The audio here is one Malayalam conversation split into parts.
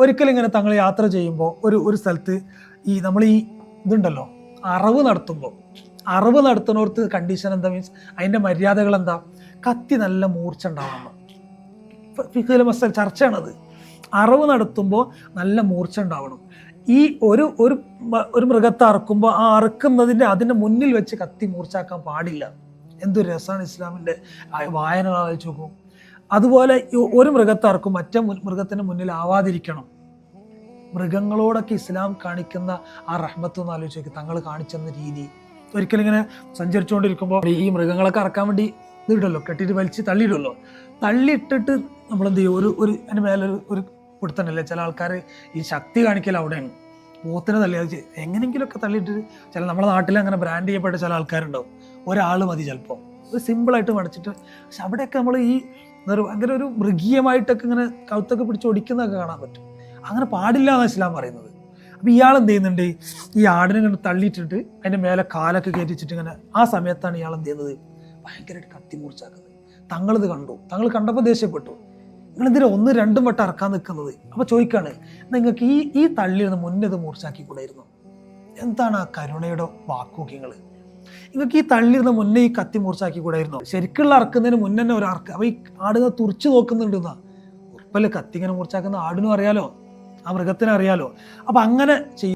ഒരിക്കലും ഇങ്ങനെ തങ്ങൾ യാത്ര ചെയ്യുമ്പോൾ ഒരു സ്ഥലത്ത് നമ്മൾ ഇതുണ്ടല്ലോ, അറവ് നടത്തുന്നോർത്ത് കണ്ടീഷൻ എന്താ, മീൻസ് അതിൻ്റെ മര്യാദകൾ എന്താ, കത്തി നല്ല മൂർച്ച ഉണ്ടാവണം. ഫിഖിലെ മസല ചർച്ചയാണത്. അറവ് നടത്തുമ്പോൾ നല്ല മൂർച്ച ഉണ്ടാവണം. ഈ ഒരു മൃഗത്തെ അറക്കുമ്പോൾ ആ അറക്കുന്നതിൻ്റെ അതിൻ്റെ മുന്നിൽ വെച്ച് കത്തി മൂർച്ചാക്കാൻ പാടില്ല. എന്തൊരു രസമാണ് ഇസ്ലാമിൻ്റെ വായനകൾ ആലോചിച്ച് നോക്കും. അതുപോലെ ഒരു മൃഗത്തെ അറക്കും മറ്റേ മൃഗത്തിന് മുന്നിൽ ആവാതിരിക്കണം. മൃഗങ്ങളോടൊക്കെ ഇസ്ലാം കാണിക്കുന്ന ആ റഹ്മത്തൊന്ന് ആലോചിച്ച് നോക്കി, തങ്ങൾ കാണിച്ചെന്ന രീതി. ഒരിക്കലും ഇങ്ങനെ സഞ്ചരിച്ചുകൊണ്ടിരിക്കുമ്പോൾ ഈ മൃഗങ്ങളൊക്കെ അറക്കാൻ വേണ്ടി ഇതിടല്ലോ, കെട്ടിയിട്ട് വലിച്ച് തള്ളിയിടുമല്ലോ. തള്ളിയിട്ടിട്ട് നമ്മളെന്ത് ചെയ്യും, ഒരു അതിന് മേലെ ഒരു പിടുത്തന്നല്ലേ. ചില ആൾക്കാർ ഈ ശക്തി കാണിക്കൽ അവിടെയാണ്. പോത്തിനെ തള്ളി അത് എങ്ങനെയെങ്കിലുമൊക്കെ തള്ളിയിട്ട്, ചില നമ്മുടെ നാട്ടിൽ അങ്ങനെ ബ്രാൻഡ് ചെയ്യപ്പെട്ട ചില ആൾക്കാരുണ്ടാവും. ഒരാൾ മതി ചിലപ്പോൾ, ഒരു സിമ്പിളായിട്ട് മടച്ചിട്ട്. പക്ഷെ അവിടെയൊക്കെ നമ്മൾ ഭയങ്കര ഒരു മൃഗീയമായിട്ടൊക്കെ ഇങ്ങനെ കൗത്തൊക്കെ പിടിച്ച് ഒടിക്കുന്നതൊക്കെ കാണാൻ പറ്റും. അങ്ങനെ പാടില്ല എന്നാണ് ഇസ്ലാം പറയുന്നത്. അപ്പോൾ ഇയാൾ എന്ത് ചെയ്യുന്നുണ്ട്, ഈ ആടിനെ ഇങ്ങനെ തള്ളിയിട്ടിട്ട് അതിൻ്റെ മേലെ കാലൊക്കെ കയറ്റിച്ചിട്ട് ഇങ്ങനെ, ആ സമയത്താണ് ഇയാൾ എന്ത് ചെയ്യുന്നത്, ഭയങ്കരമായിട്ട് കത്തി മൂർച്ചാക്കുന്നത്. തങ്ങളിത് കണ്ടു. തങ്ങൾ കണ്ടപ്പോൾ ദേഷ്യപ്പെട്ടു. നിങ്ങളെന്തിനാ 1-2 വട്ടം ഇറക്കാൻ നിൽക്കുന്നത്? അപ്പോൾ ചോദിക്കാണ്, നിങ്ങൾക്ക് ഈ തള്ളിയിരുന്ന് മുന്നേ ഇത് മൂർച്ചാക്കി കൂടായിരുന്നു? എന്താണ് ആ കരുണയുടെ വാക്കുകൾ? നിങ്ങൾക്ക് ഈ തള്ളിയിരുന്ന മുന്നേ ഈ കത്തി മൂർച്ചാക്കി കൂടായിരുന്നോ? ശരിക്കുള്ള അറക്കുന്നതിന് മുന്നേ തന്നെ ഒരു അറക്ക്. അപ്പോൾ ഈ ആടിനെ തുറച്ച് നോക്കുന്നുണ്ടെന്നാ ഉറപ്പല്ലേ. കത്തി ഇങ്ങനെ മൂർച്ചാക്കുന്ന ആടിനും അറിയാലോ, ആ മൃഗത്തിനെ അറിയാലോ. അപ്പം അങ്ങനെ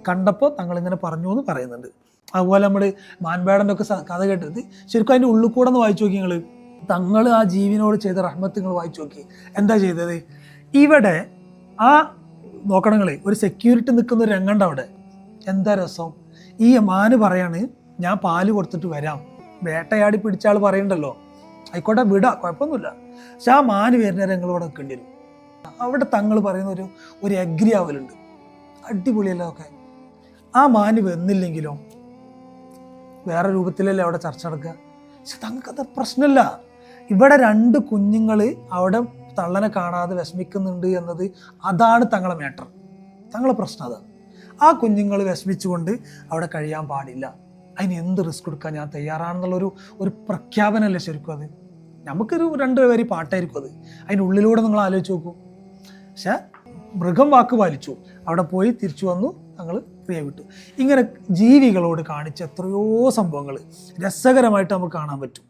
കണ്ടപ്പോൾ തങ്ങളിങ്ങനെ പറഞ്ഞു എന്ന് പറയുന്നുണ്ട്. അതുപോലെ നമ്മൾ മാൻപേടൻ്റെ ഒക്കെ കഥ കേട്ടത് ശരിക്കും അതിൻ്റെ ഉള്ളിൽ കൂടെ ഒന്ന് വായിച്ചു നോക്കി നിങ്ങൾ. തങ്ങൾ ആ ജീവിനോട് ചെയ്ത റഹ്മത്ത് നിങ്ങൾ വായിച്ചു നോക്കി. എന്താ ചെയ്തത്? ഇവിടെ ആ നോക്കണങ്ങൾ ഒരു സെക്യൂരിറ്റി നിൽക്കുന്ന ഒരു രംഗമുണ്ട് അവിടെ. എന്താ രസം, ഈ മാന് പറയാണ്, ഞാൻ പാല് കൊടുത്തിട്ട് വരാം. വേട്ടയാടി പിടിച്ച ആൾ പറയണ്ടല്ലോ, ആയിക്കോട്ടെ വിടാം, കുഴപ്പമൊന്നുമില്ല. പക്ഷെ ആ മാന് വരുന്ന രംഗങ്ങളോടെ നിൽക്കേണ്ടി വരും. അവിടെ തങ്ങൾ പറയുന്ന ഒരു അഗ്രി ആവലുണ്ട്. അടിപൊളിയല്ലോ ഒക്കെ. ആ മാന് വന്നില്ലെങ്കിലോ വേറെ രൂപത്തിലല്ലേ അവിടെ ചർച്ച നടക്കുക. പക്ഷെ തങ്ങൾക്കത് പ്രശ്നമില്ല. ഇവിടെ 2 കുഞ്ഞുങ്ങൾ അവിടെ തള്ളനെ കാണാതെ വിഷമിക്കുന്നുണ്ട് എന്നത്, അതാണ് തങ്ങളെ മാറ്റർ. തങ്ങളെ പ്രശ്നം അതാണ്. ആ കുഞ്ഞുങ്ങൾ വിഷമിച്ചുകൊണ്ട് അവിടെ കഴിയാൻ പാടില്ല. അതിന് എന്ത് റിസ്ക് എടുക്കാൻ ഞാൻ തയ്യാറാണെന്നുള്ളൊരു പ്രഖ്യാപനമല്ലേ ശരിക്കും അത്. നമുക്കൊരു 2 വരി പാട്ടായിരിക്കും അത്. അതിനുള്ളിലൂടെ നിങ്ങൾ ആലോചിച്ച് നോക്കൂ. പക്ഷെ മൃഗം വാക്ക് പാലിച്ചു, അവിടെ പോയി തിരിച്ചു വന്നു, തങ്ങൾ പ്രിയ വിട്ടു. ഇങ്ങനെ ജീവികളോട് കാണിച്ച എത്രയോ സംഭവങ്ങൾ രസകരമായിട്ട് നമുക്ക് കാണാൻ പറ്റും.